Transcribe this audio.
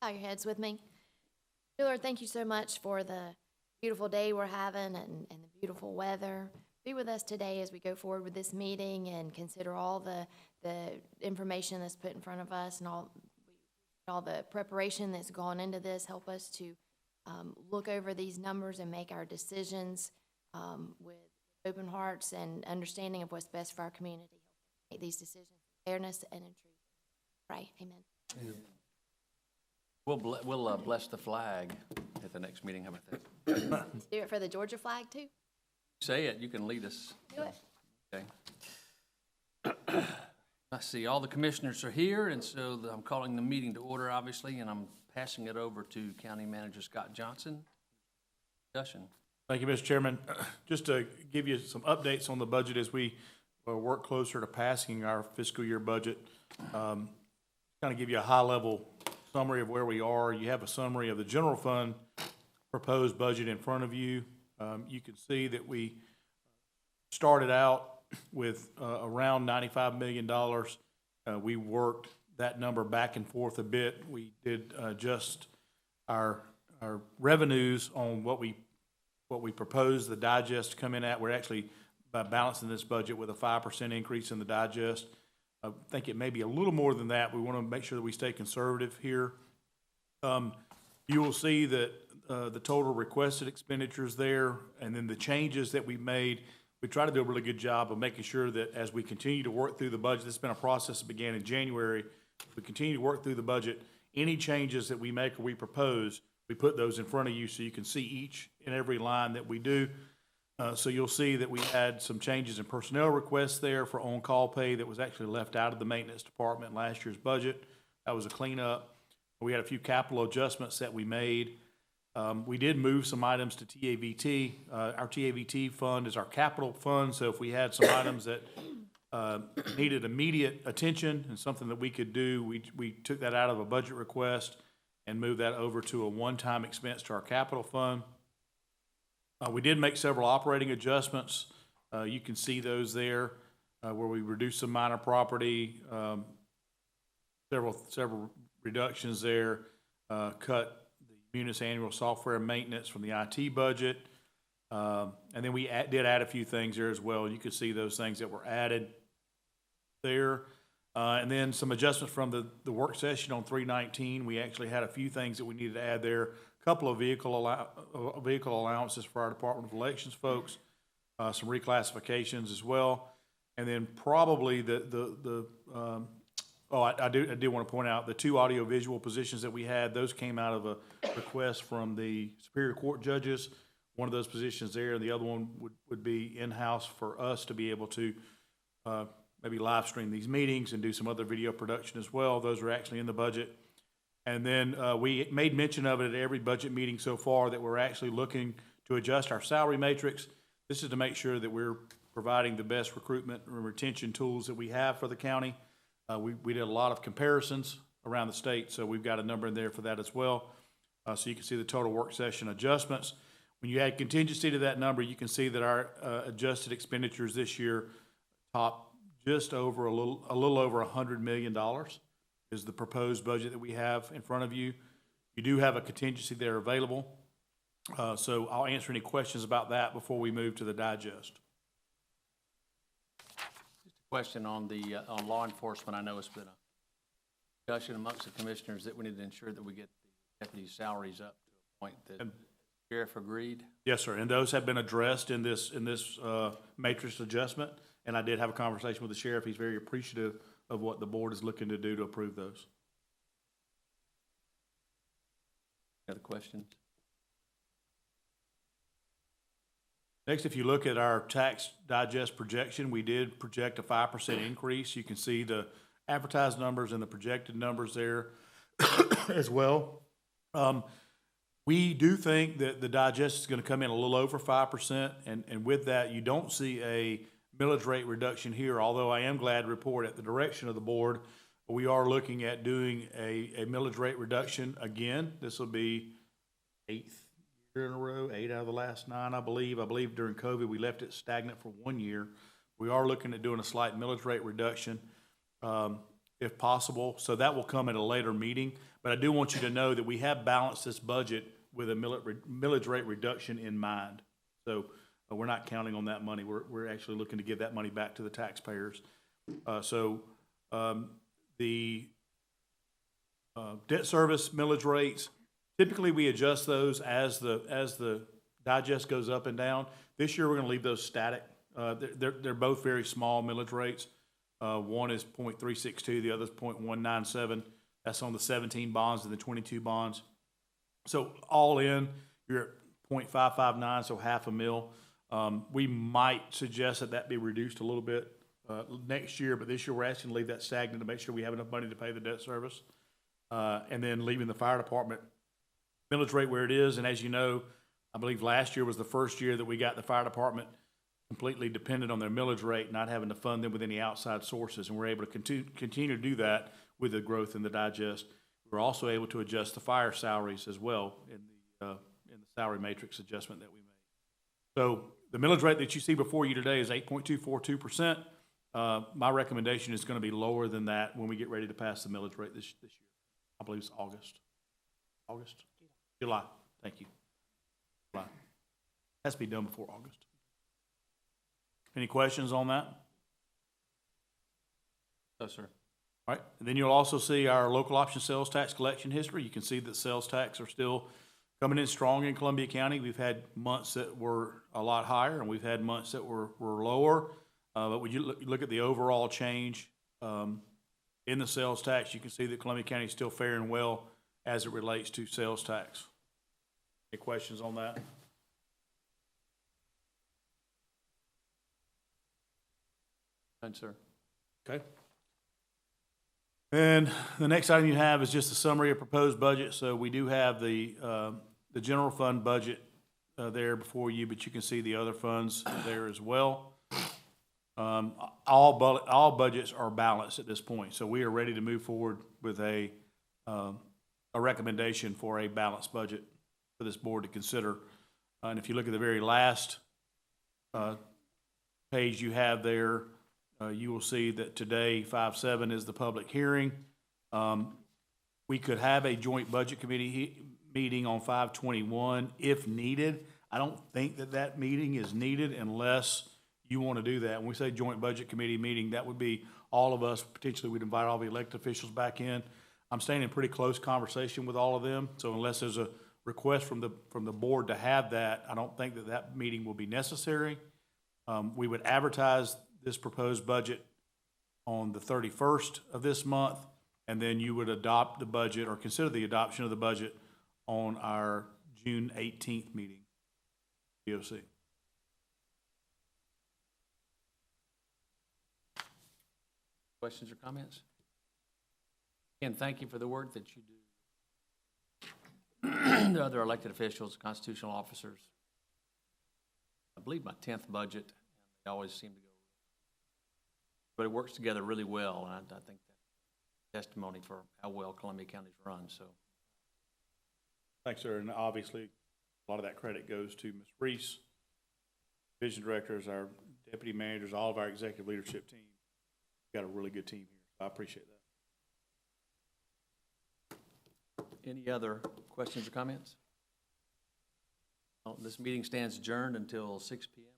Bow your heads with me. Dear Lord, thank you so much for the beautiful day we're having and the beautiful weather. Be with us today as we go forward with this meeting and consider all the information that's put in front of us and all the preparation that's gone into this. Help us to look over these numbers and make our decisions with open hearts and understanding of what's best for our community. Make these decisions in fairness and in truth. Pray. Amen. Yeah. We'll bless the flag at the next meeting. How about that? Do it for the Georgia flag too. Say it. You can lead us. Do it. Okay. I see all the commissioners are here, and so I'm calling the meeting to order, obviously, and I'm passing it over to County Manager Scott Johnson. Discussion. Thank you, Mr. Chairman. Just to give you some updates on the budget as we work closer to passing our fiscal year budget, kind of give you a high-level summary of where we are. You have a summary of the general fund proposed budget in front of you. You can see that we started out with around $95 million. We worked that number back and forth a bit. We did adjust our revenues on what we proposed the digest to come in at. We're actually balancing this budget with a 5% increase in the digest. I think it may be a little more than that. We want to make sure that we stay conservative here. You will see that the total requested expenditures there, and then the changes that we made. We try to do a really good job of making sure that as we continue to work through the budget, this has been a process that began in January. We continue to work through the budget. Any changes that we make or we propose, we put those in front of you so you can see each and every line that we do. So you'll see that we had some changes in personnel requests there for on-call pay that was actually left out of the maintenance department in last year's budget. That was a cleanup. We had a few capital adjustments that we made. We did move some items to TAVT. Our TAVT fund is our capital fund, so if we had some items that needed immediate attention and something that we could do, we took that out of a budget request and moved that over to a one-time expense to our capital fund. We did make several operating adjustments. You can see those there where we reduced some minor property, several reductions there, cut the Munis annual software maintenance from the IT budget. And then we did add a few things there as well. You can see those things that were added there. And then some adjustments from the work session on 3/19. We actually had a few things that we needed to add there. A couple of vehicle allowances for our Department of Elections folks, some reclassifications as well. And then probably I do want to point out the two audiovisual positions that we had. Those came out of a request from the Superior Court judges. One of those positions there, and the other one would be in-house for us to be able to maybe live stream these meetings and do some other video production as well. Those are actually in the budget. And then we made mention of it at every budget meeting so far that we're actually looking to adjust our salary matrix. This is to make sure that we're providing the best recruitment and retention tools that we have for the county. We did a lot of comparisons around the state, so we've got a number in there for that as well. So you can see the total work session adjustments. When you add contingency to that number, you can see that our adjusted expenditures this year top just over a little over $100 million is the proposed budget that we have in front of you. You do have a contingency there available. So I'll answer any questions about that before we move to the digest. Question on the on law enforcement. I know it's been a discussion amongst the commissioners that we need to ensure that we get the deputies' salaries up to a point that the sheriff agreed. Yes, sir. And those have been addressed in this matrix adjustment. And I did have a conversation with the sheriff. He's very appreciative of what the board is looking to do to approve those. Any other questions? Next, if you look at our tax digest projection, we did project a 5% increase. You can see the advertised numbers and the projected numbers there as well. We do think that the digest is going to come in a little over 5%, and with that, you don't see a millage rate reduction here, although I am glad to report at the direction of the board, we are looking at doing a millage rate reduction again. This will be 8th year in a row, 8 out of the last 9, I believe. I believe during COVID we left it stagnant for 1 year. We are looking at doing a slight millage rate reduction if possible, so that will come at a later meeting. But I do want you to know that we have balanced this budget with a millage rate reduction in mind. So we're not counting on that money. We're actually looking to give that money back to the taxpayers. The debt service millage rates, typically we adjust those as the digest goes up and down. This year, we're gonna leave those static. They're both very small millage rates. One is 0.362, the other is 0.197. That's on the 17 bonds and the 22 bonds. So all in, you're at 0.559, so half a mil. We might suggest that be reduced a little bit next year, but this year we're asking to leave that stagnant to make sure we have enough money to pay the debt service. And then leaving the fire department millage rate where it is. And as you know, I believe last year was the first year that we got the fire department completely dependent on their millage rate, not having to fund them with any outside sources. And we're able to continue to do that with the growth in the digest. We're also able to adjust the fire salaries as well in the salary matrix adjustment that we made. So the millage rate that you see before you today is 8.242%. My recommendation is going to be lower than that when we get ready to pass the millage rate this year. I believe it's July. Thank you. July. Has to be done before August. Any questions on that? No, sir. All right, and then you'll also see our local option sales tax collection history. You can see that sales tax are still coming in strong in Columbia County. We've had months that were a lot higher, and we've had months that were lower. But when you look at the overall change in the sales tax, you can see that Columbia County is still faring well as it relates to sales tax. Any questions on that? None, sir. Okay. And the next item you have is just a summary of proposed budget. So we do have the general fund budget there before you, but you can see the other funds there as well. All budgets are balanced at this point, so we are ready to move forward with a recommendation for a balanced budget for this board to consider. And if you look at the very last page you have there, you will see that today, 5/7, is the public hearing. We could have a joint budget committee meeting on 5/21 if needed. I don't think that meeting is needed unless you want to do that. When we say joint budget committee meeting, that would be all of us. Potentially, we'd invite all the elected officials back in. I'm staying in pretty close conversation with all of them, so unless there's a request from the board to have that, I don't think that meeting will be necessary. We would advertise this proposed budget on the 31st of this month, and then you would adopt the budget or consider the adoption of the budget on our June 18th meeting, BOC. Questions or comments? Again, thank you for the work that you do. The other elected officials, constitutional officers. I believe my 10th budget, and they always seem to go. But it works together really well, and I think that's testimony for how well Columbia County's run, so. Thanks, sir. And obviously, a lot of that credit goes to Ms. Reese, division directors, our deputy managers, all of our executive leadership team. We've got a really good team here. So I appreciate that. Any other questions or comments? Well, this meeting stands adjourned until 6 p.m.